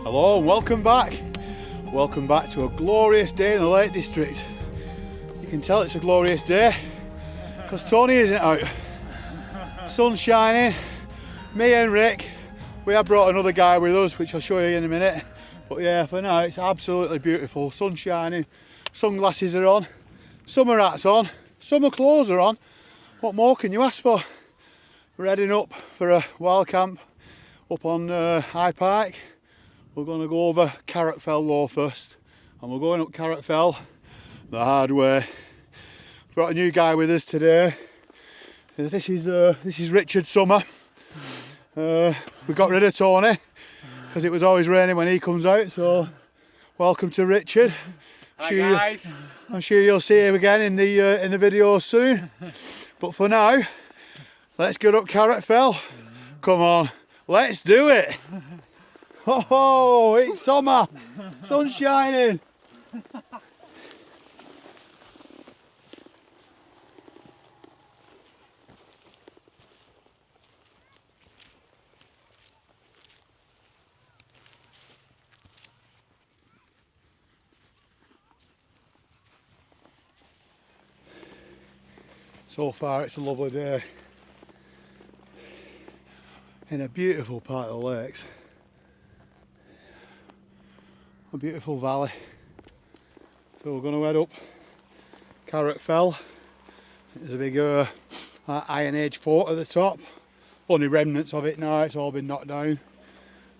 Hello and welcome back. Welcome back to a glorious day in the Lake District. You can tell it's a glorious day because Tony isn't out. Sun's shining, me and Rick. We have brought another guy with us, which I'll show you in a minute. But yeah, for now it's absolutely beautiful. Sun shining, sunglasses are on, summer hats on, summer clothes are on. What more can you ask for? We're heading up for a wild camp up on High Pike. We're going to go over Carrock Fell though first, and we're going up Carrock Fell the hard way. Brought a new guy with us today. This is Richard Summer. We got rid of Tony because it was always raining when he comes out. So welcome to Richard. Hi guys. I'm sure you'll see him again in the video soon. But for now, let's get up Carrock Fell. Come on, let's do it. Oh, it's summer, sun's shining. So far it's a lovely day in a beautiful part of the lakes. A beautiful valley. So we're going to head up Carrock Fell. There's a big Iron Age fort at the top. Only remnants of it now, it's all been knocked down.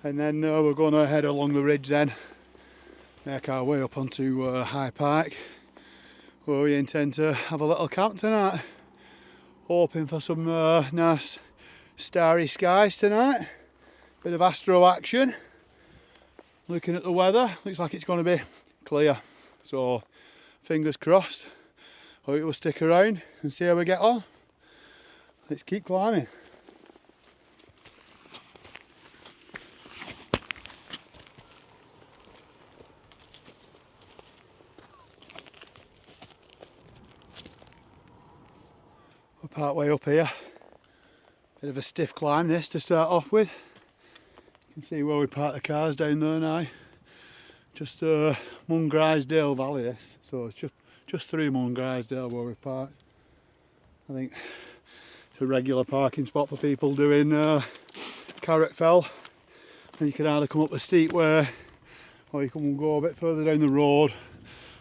And then we're going to head along the ridge then, make our way up onto High Pike, where we intend to have a little camp tonight. Hoping for some nice starry skies tonight. Bit of astro action. Looking at the weather, looks like it's going to be clear. So fingers crossed. Hope it will stick around and see how we get on. Let's keep climbing. We're part way up here. Bit of a stiff climb this to start off with. You can see where we park the cars down there now. Just Mungrisdale Valley this, so it's just through Mungrisdale where we parked. I think it's a regular parking spot for people doing Carrock Fell. And you can either come up a steep way or you can go a bit further down the road,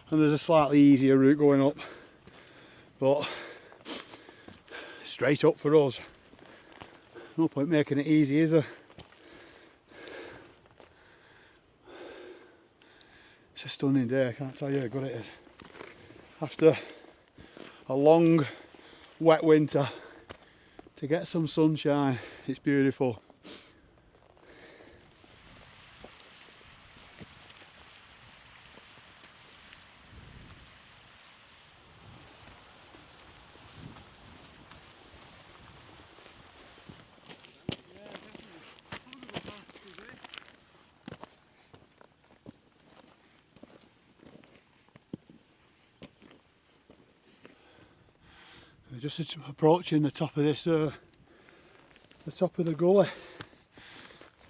and there's a slightly easier route going up. But straight up for us. No point making it easy, is there? It's a stunning day, I can't tell you how good it is. After a long, wet winter, to get some sunshine, it's beautiful. We're just approaching the top of this, the top of the gully.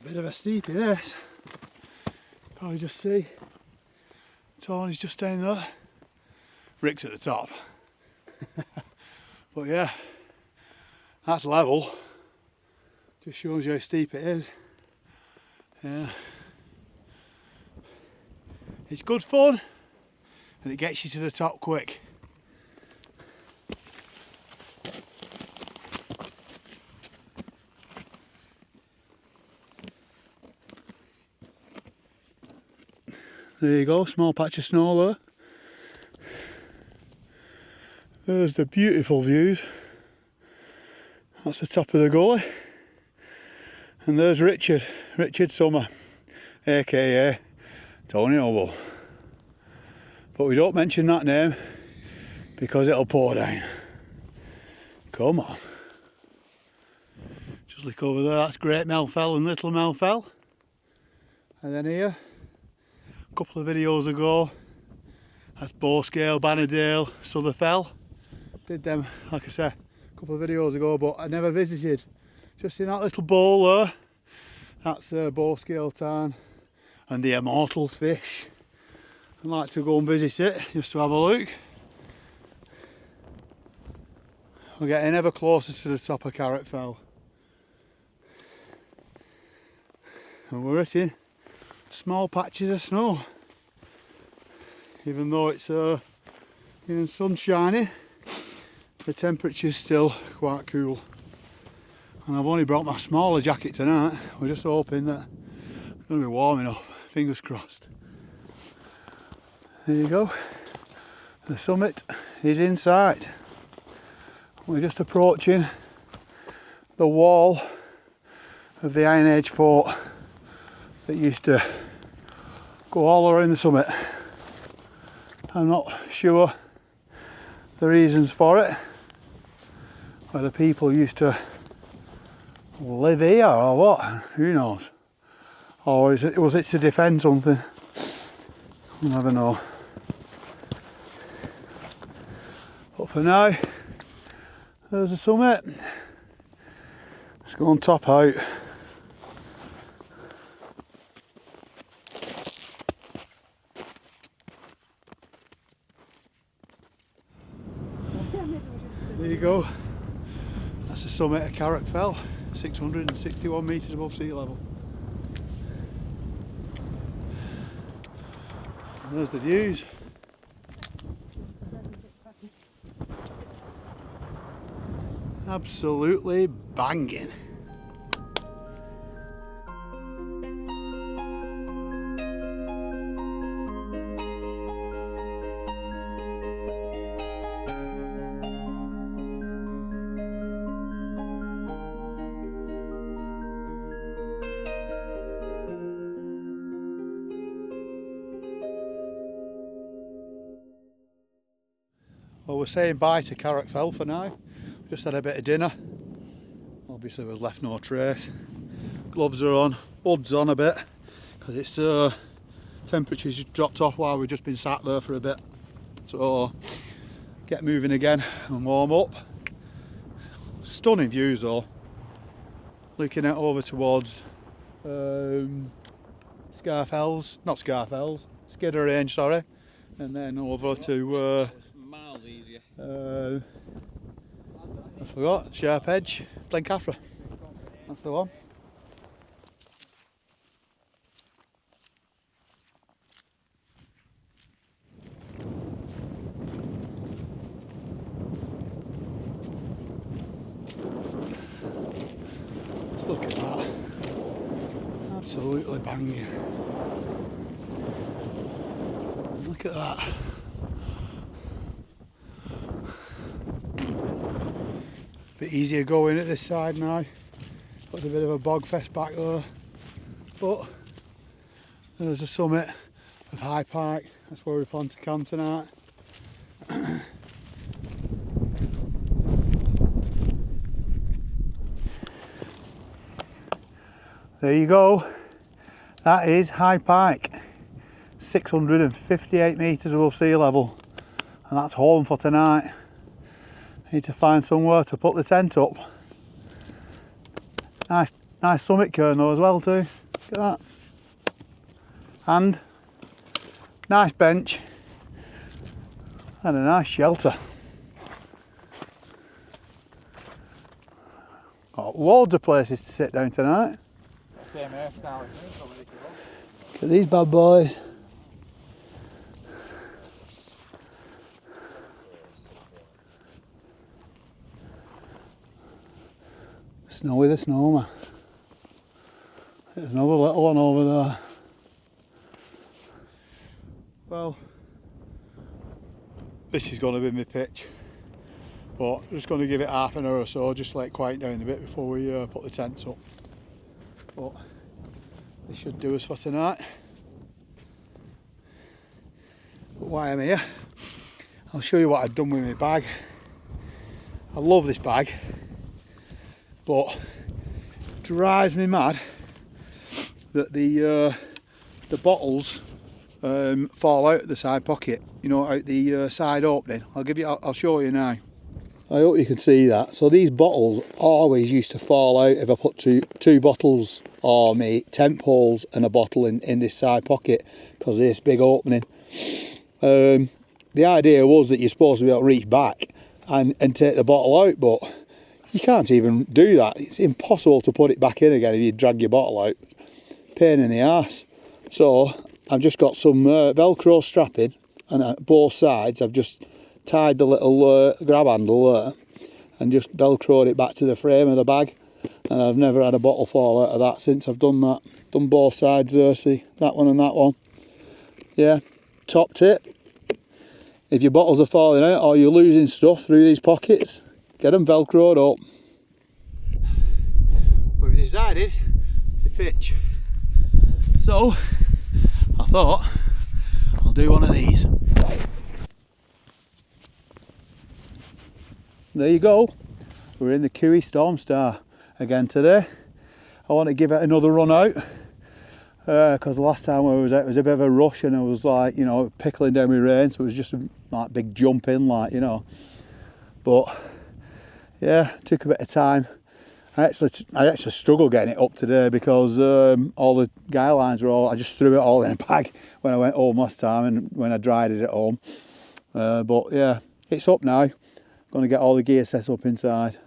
A bit of a steepy this. Probably just see Tony's just down there. Rick's at the top. But yeah, that's level. Just shows you how steep it is. Yeah. It's good fun and it gets you to the top quick. There you go, small patch of snow there. There's the beautiful views. That's the top of the gully. And there's Richard Summer, aka Tony Noble. But we don't mention that name because it'll pour down. Come on. Just look over there, that's Great Melfell and Little Melfell. And then here, a couple of videos ago, that's Bowscale, Bannerdale, Sotherfell. Did them, like I said, a couple of videos ago, but I never visited. Just in that little bowl there, that's Bowscale Tarn and the immortal fish. I'd like to go and visit it just to have a look. We're getting ever closer to the top of Carrock Fell. And we're hitting small patches of snow. Even though it's even sun shining, the temperature's still quite cool. And I've only brought my smaller jacket tonight. We're just hoping that it's going to be warm enough. Fingers crossed. There you go. The summit is in sight. We're just approaching the wall of the Iron Age fort that used to go all around the summit. I'm not sure the reasons for it, whether people used to live here or what, who knows, or was it to defend something? I'll never know. But for now, there's the summit. Let's go and top out. There you go. That's the summit of Carrock Fell, 661 metres above sea level. And there's the views. Absolutely banging. Well, we're saying bye to Carrock Fell for now. Just had a bit of dinner. Obviously we've left no trace. Gloves are on, hood's on a bit, because it's temperature's just dropped off while we've just been sat there for a bit. So get moving again and warm up. Stunning views though. Looking out over towards Skidder Range, sorry. And then over to miles easier. I forgot, Sharp Edge, Glencaffra. That's the one. Let's look at that. Absolutely banging. Look at that. Bit easier going at this side now. Got a bit of a bog fest back there. But there's the summit of High Pike. That's where we plan to camp tonight. There you go. That is High Pike. 658 metres above sea level. And that's home for tonight. Need to find somewhere to put the tent up. Nice summit cairn though as well too. Look at that. And nice bench and a nice shelter. Got loads of places to sit down tonight. Same hairstyle as me, probably. Look at these bad boys. Snowy the snowman. There's another little one over there. Well, this is going to be my pitch, but I'm just going to give it half an hour or so, just let it quiet down a bit before we put the tents up. But this should do us for tonight. But while I'm here, I'll show you what I've done with my bag. I love this bag, but it drives me mad that the bottles fall out of the side pocket, you know, out the side opening. I'll show you now. I hope you can see that. So these bottles always used to fall out if I put two bottles or me tent poles and a bottle in this side pocket because of this big opening. The idea was that you're supposed to be able to reach back and take the bottle out, but you can't even do that. It's impossible to put it back in again if you drag your bottle out. Pain in the arse. So I've just got some Velcro strapping and both sides I've just tied the little grab handle there and just velcroed it back to the frame of the bag, and I've never had a bottle fall out of that since I've done that. Done both sides there, see, that one and that one. Yeah, top tip. If your bottles are falling out or you're losing stuff through these pockets, get them velcroed up. We've decided to pitch, so I thought I'll do one of these. There you go, we're in the Kiwi Stormstar again today. I want to give it another run out because last time I was out it was a bit of a rush and I was like, you know, pickling down my rein, so it was just a like big jump in, like, you know. But yeah, it took a bit of time. I actually struggled getting it up today because all the guy lines were all, I just threw it all in a bag when I went home last time and when I dried it at home. But yeah, it's up now. Going to get all the gear set up inside.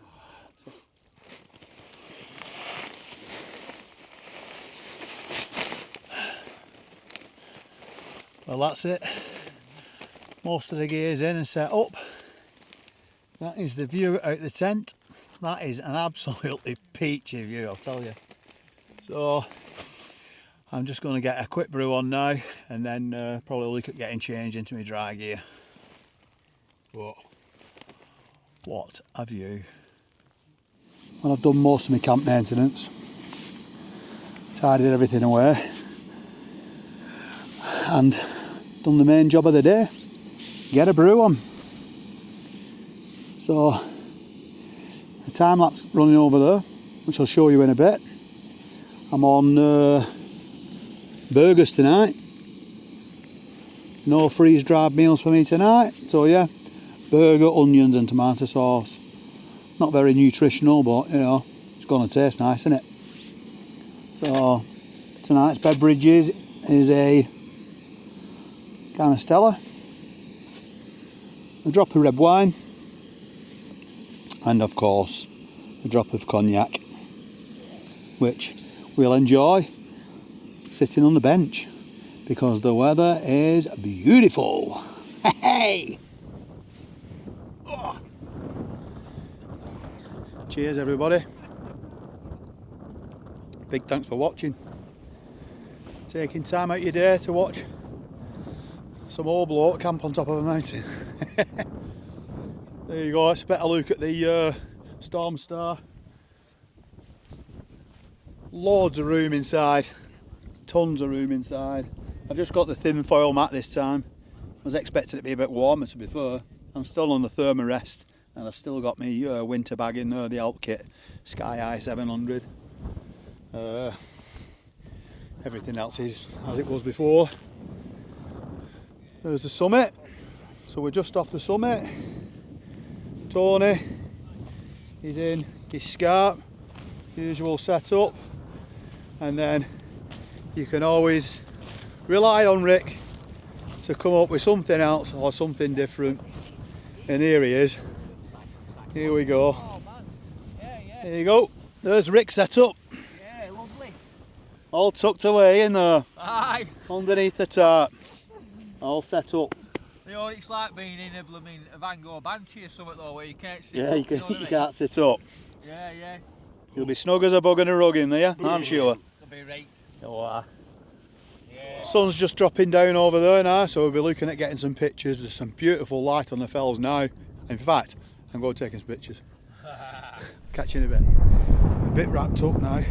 Well, that's it. Most of the gear's in and set up. That is the view out the tent. That is an absolutely peachy view, I'll tell you. So I'm just going to get a quick brew on now and then probably look at getting changed into my dry gear. But what a view. Well, I've done most of my camp maintenance, tidied everything away and done the main job of the day, get a brew on. So a time lapse running over there, which I'll show you in a bit. I'm on burgers tonight, no freeze dried meals for me tonight, so yeah, burger, onions and tomato sauce. Not very nutritional, but you know, it's going to taste nice, isn't it? So tonight's beverages is a Canistella, a drop of red wine, and of course a drop of cognac, which we'll enjoy sitting on the bench because the weather is beautiful. Hey! Oh. Cheers everybody. Big thanks for watching. Taking time out your day to watch some old bloke camp on top of a mountain. There you go, let's a better look at the Stormstar. Loads of room inside, tons of room inside. I've just got the thin foil mat this time. I was expecting it to be a bit warmer, to be fair. I'm still on the thermarest and I've still got my winter bag in there, the Alp kit, Sky High 700. Everything else is as it was before. There's the summit, so we're just off the summit. Tony, he's in his scarp, usual setup, and then you can always rely on Rick to come up with something else or something different. And here he is. Here we go. There you go. There's Rick set up. Yeah, lovely. All tucked away in there. Aye. Underneath the tarp. All set up. You know, it's like being in a blooming Van Gogh Banshee or something though, where you can't sit Yeah, up, you know can't sit up. Yeah, yeah. You'll be snug as a bug and a rug in there, I'm sure. It'll be right. Oh, Yeah. sun's just dropping down over there now, so we'll be looking at getting some pictures. There's some beautiful light on the fells now. In fact, I'm going taking some pictures. Catch you in a bit. A bit wrapped up now,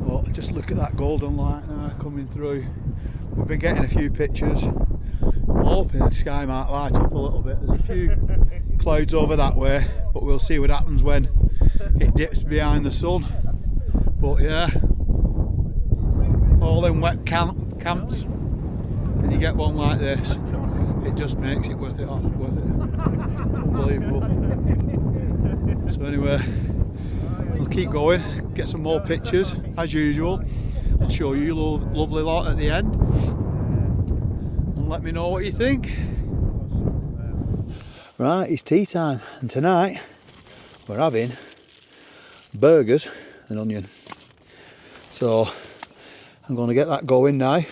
but just look at that golden light now coming through. We've been getting a few pictures. I'm hoping the sky might light up a little bit. There's a few clouds over that way, but we'll see what happens when it dips behind the sun. But yeah, all in wet camps, and you get one like this, it just makes it worth it. Unbelievable. anyway, we'll keep going, get some more pictures as usual. I'll show you lovely lot at the end and let me know what you think. Right, it's tea time, and tonight we're having burgers and onion. So I'm going to get that going now, and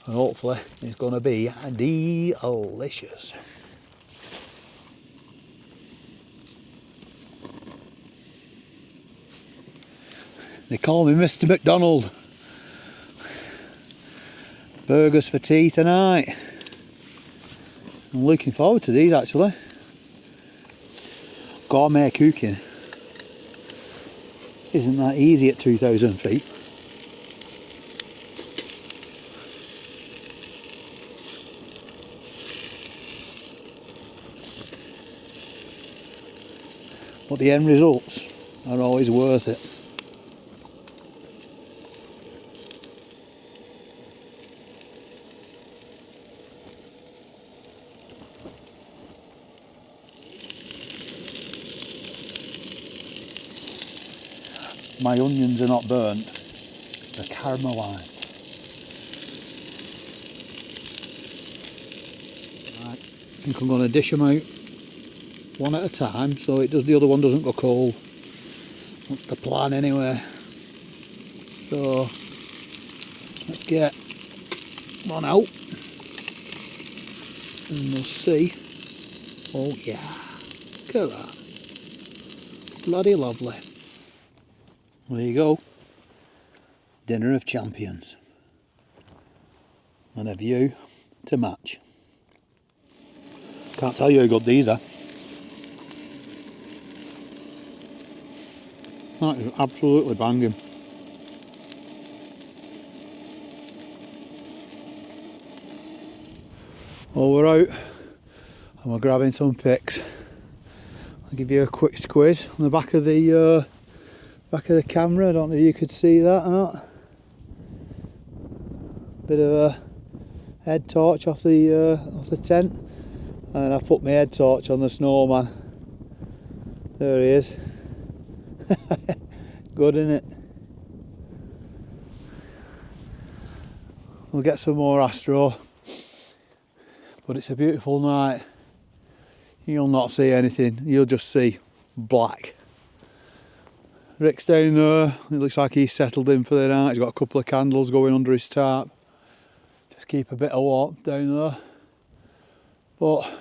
hopefully it's going to be delicious. They call me Mr. McDonald. Burgers for tea tonight. I'm looking forward to these actually. Gourmet cooking isn't that easy at 2,000 feet. But the end results are always worth it. My onions are not burnt, they're caramelised. Right, I think I'm going to dish them out one at a time so the other one doesn't go cold. That's the plan anyway. So let's get one out and we'll see. Oh yeah, look at that. Bloody lovely. There you go. Dinner of champions. And a view to match. Can't tell you how good these are. That is absolutely banging. Well, we're out and we're grabbing some pics. I'll give you a quick squiz on the back of the camera. I don't know if you could see that or not. Bit of a head torch off the tent, and I've put my head torch on the snowman. There he is. Good, isn't it? We'll get some more astro, but it's a beautiful night. You'll not see anything, you'll just see black. Rick's down there, it looks like he's settled in for the night. He's got a couple of candles going under his tarp. Just keep a bit of warmth down there. But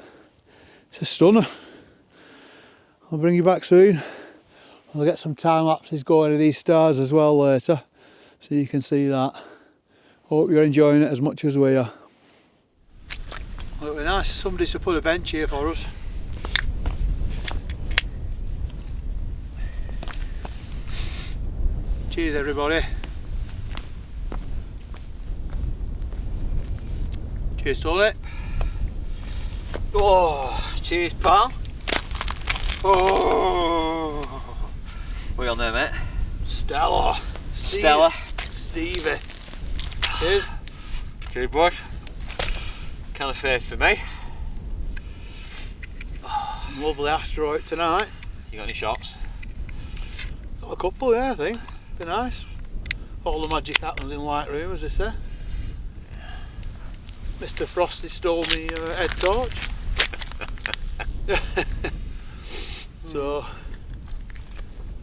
it's a stunner. I'll bring you back soon. I'll get some time lapses going of these stars as well later, so you can see that. Hope you're enjoying it as much as we are. Well, it would be nice if somebody to put a bench here for us. Cheers everybody. Cheers Tony. Oh, cheers pal. Oh, what are you on there, mate? Stella. Stella. Stevie. Cheers. Cheers bud. Kind of faith for me. Some lovely astro out tonight. You got any shots? Got a couple, yeah, I think. Be nice. All the magic happens in Lightroom, as they say. Mr. Frosty stole me head torch. So,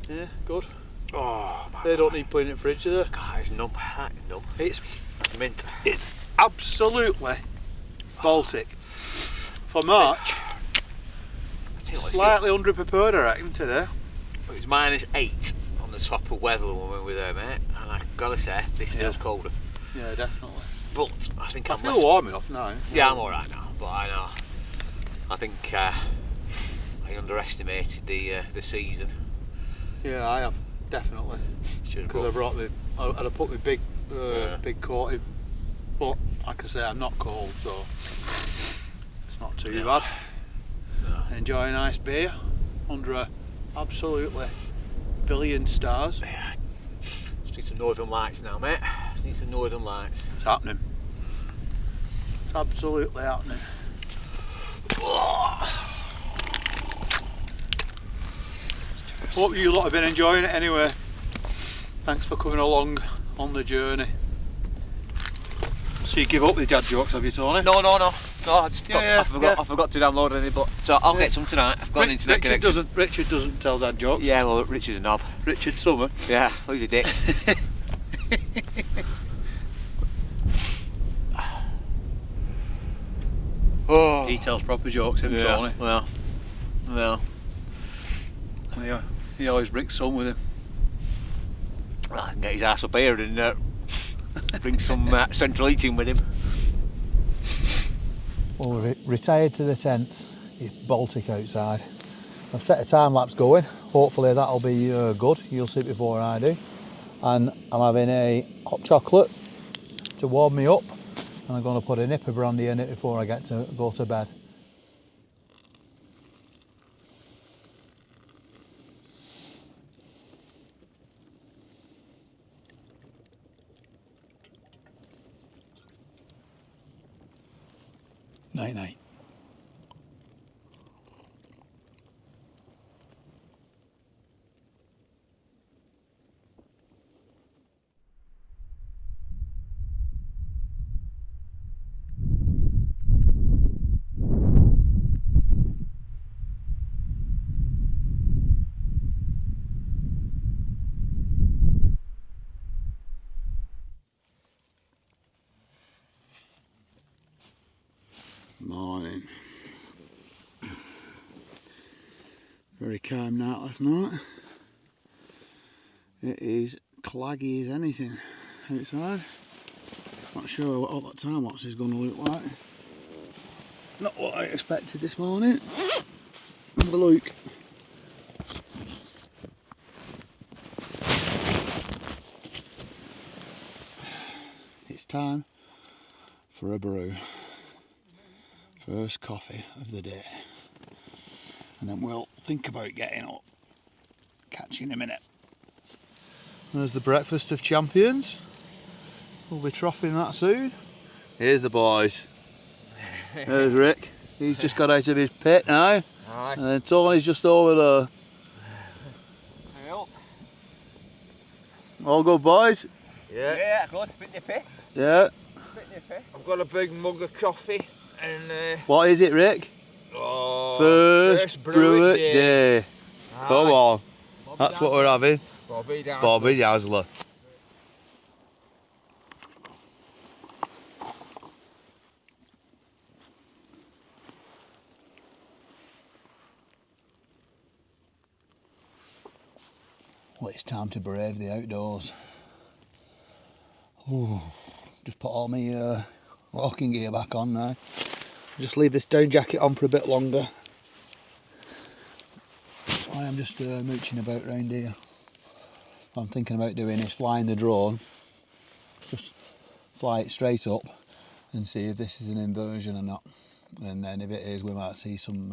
yeah, good. Oh, they don't need putting in the fridge, do they? God, it's numb. Numb. It's mint. It's absolutely Baltic. For March, slightly underprepared, I reckon, today. It was -8 on the top of Weatherly when we were there, mate. And I gotta say, this feels colder. Yeah, definitely. But I think I feel warm enough now. Yeah, I'm alright now, but I know. I think I underestimated the season. Yeah, I have, definitely. Because I'd have put my big coat in, but like I say, I'm not cold, so it's not too bad. No. Enjoy a nice beer under a absolutely billion stars. Yeah. Just need some Northern Lights now, mate. Just need some Northern Lights. It's happening. It's absolutely happening. Hope you lot have been enjoying it anyway. Thanks for coming along on the journey. So you give up with dad jokes, have you, Tony? No, I forgot to download any, but so I'll get some tonight. I've got an internet connection. Richard doesn't tell dad jokes. Yeah, well, Richard's a knob. Richard Summer. Yeah, he's a dick. Oh. He tells proper jokes, him, yeah, Tony. Well. He always brings some with him. Well, I can get his ass up here and bring some central heating with him. Well, we're retired to the tents. It's Baltic outside. I've set a time lapse going. Hopefully that'll be good. You'll see it before I do. And I'm having a hot chocolate to warm me up. And I'm going to put a nip of brandy in it before I get to go to bed. Night night. Morning. Very calm night last night. It is claggy as anything outside. Not sure what that time lapse is going to look like. Not what I expected this morning. Have a look. It's time for a brew. First coffee of the day. And then we'll think about getting up. Catch you in a minute. There's the breakfast of champions. We'll be troughing that soon. Here's the boys. There's Rick. He's just got out of his pit now. Aye. And then Tony's just over there. All good, boys? Yeah, good. Bit nippy. Yeah. I've got a big mug of coffee and... What is it, Rick? First brew it day. Come on. That's what we're having. Bobby Dazzler. Well, it's time to brave the outdoors. Ooh, just put all my walking gear back on now. Just leave this down jacket on for a bit longer. I am just mooching about round here. What I'm thinking about doing is flying the drone. Just fly it straight up and see if this is an inversion or not. And then if it is, we might see some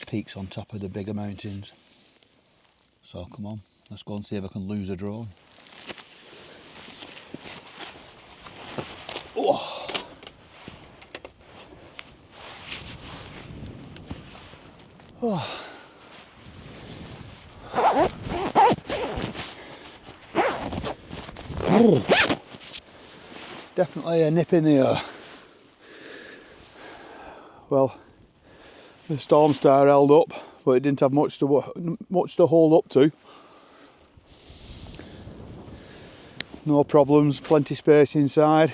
peaks on top of the bigger mountains. So come on, let's go and see if I can lose a drone. Oh. Oh. Oh. Definitely a nip in the air. Well, the storm star held up, but it didn't have much to hold up to. No problems, plenty space inside.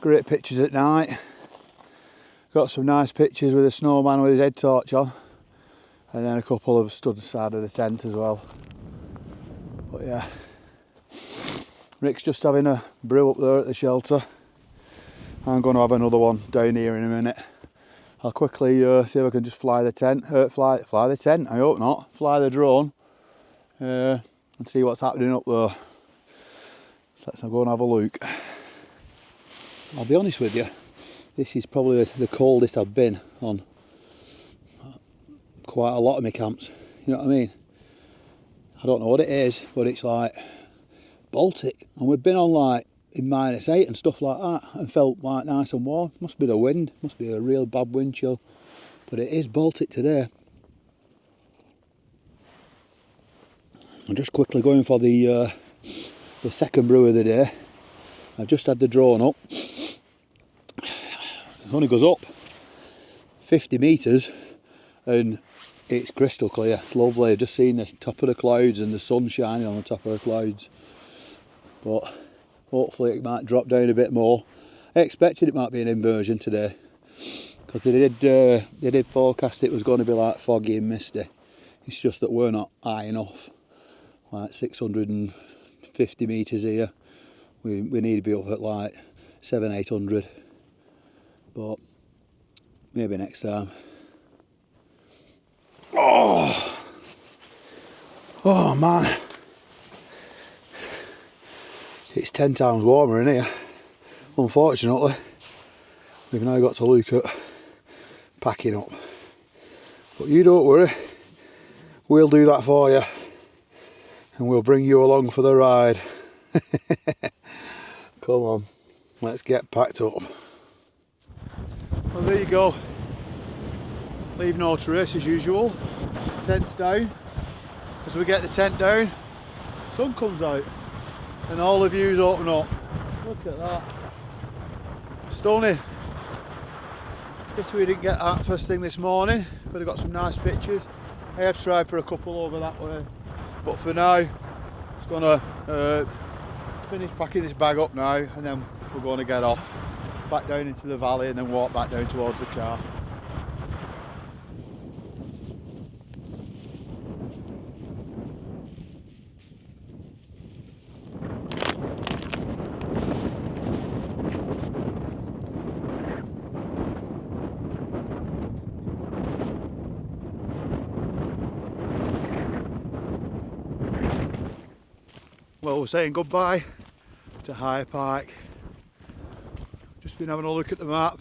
Great pictures at night. Got some nice pictures with a snowman with his head torch on, and then a couple of stood aside of the tent as well. But yeah, Rick's just having a brew up there at the shelter. I'm going to have another one down here in a minute. I'll quickly see if I can just fly the tent. Fly the tent. I hope not. Fly the drone and see what's happening up there. So let's go and have a look. I'll be honest with you. This is probably the coldest I've been on quite a lot of my camps. You know what I mean? I don't know what it is, but it's like Baltic. And we've been on like in -8 and stuff like that and felt like nice and warm. Must be the wind, must be a real bad wind chill. But it is Baltic today. I'm just quickly going for the second brew of the day. I've just had the drone up. It only goes up 50 metres and it's crystal clear. It's lovely. I've just seen the top of the clouds and the sun shining on the top of the clouds. But hopefully it might drop down a bit more. I expected it might be an inversion today because they did forecast it was going to be like foggy and misty. It's just that we're not high enough, like 650 metres here. We need to be up at like 700-800, but maybe next time. Oh man, it's 10 times warmer in here. Unfortunately, we've now got to look at packing up. But you don't worry, we'll do that for you and we'll bring you along for the ride. Come on, let's get packed up. Well, there you go. Leave no trace as usual. Tent's down. As we get the tent down, sun comes out and all the views open up. Look at that. Stunning. Guess we didn't get that first thing this morning. Could have got some nice pictures. I have tried for a couple over that way. But for now, just gonna finish packing this bag up now and then we're going to get off. Back down into the valley and then walk back down towards the car. Well, we're saying goodbye to High Pike. Just been having a look at the map.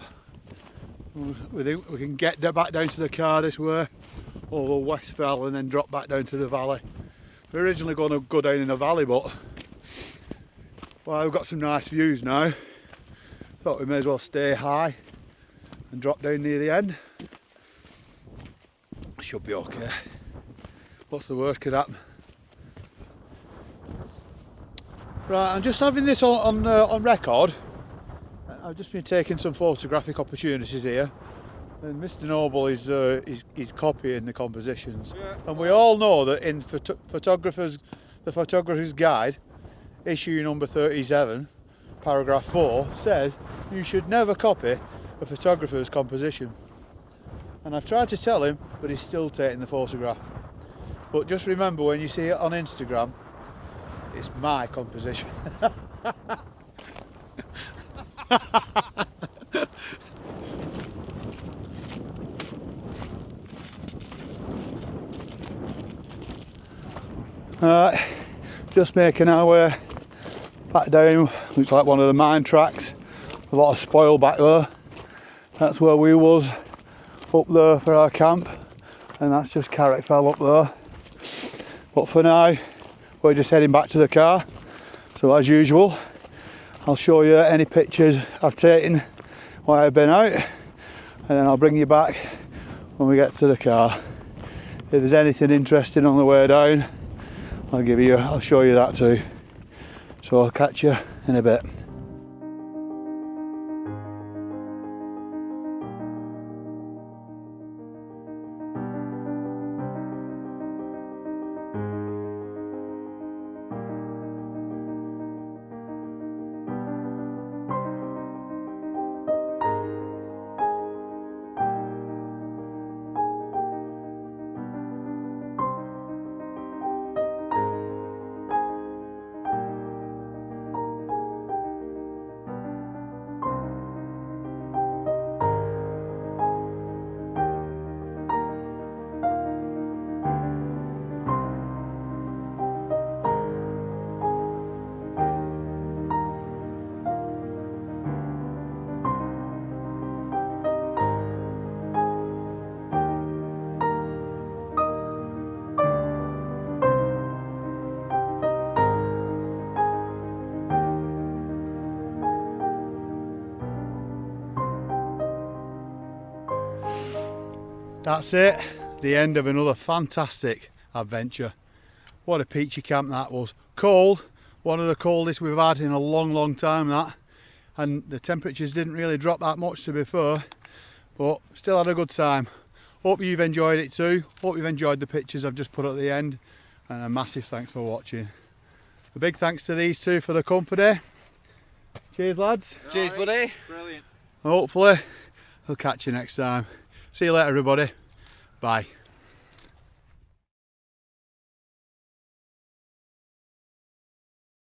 We think we can get back down to the car this way, over West Fell and then drop back down to the valley. We were originally going to go down in the valley, but well, we've got some nice views now. Thought we may as well stay high and drop down near the end. Should be okay. What's the worst could happen? Right, I'm just having this on record. I've just been taking some photographic opportunities here, and Mr. Noble is copying the compositions. Yeah. And we all know that in the photographer's guide, issue number 37, paragraph 4, says you should never copy a photographer's composition. And I've tried to tell him, but he's still taking the photograph. But just remember, when you see it on Instagram, it's my composition. Alright, just making our way back down. Looks like one of the mine tracks. A lot of spoil back there. That's where we was up there for our camp, and that's just Carrock Fell up there. But for now, we're just heading back to the car. So as usual, I'll show you any pictures I've taken while I've been out, and then I'll bring you back when we get to the car. If there's anything interesting on the way down, I'll show you that too. So I'll catch you in a bit. That's it, the end of another fantastic adventure. What a peachy camp that was. Cold, one of the coldest we've had in a long time that. And the temperatures didn't really drop that much, to be fair, but still had a good time. Hope you've enjoyed it too. Hope you've enjoyed the pictures I've just put at the end, and a massive thanks for watching. A big thanks to these two for the company. Cheers lads. Cheers buddy. Brilliant. Hopefully I'll catch you next time. See you later everybody. Bye.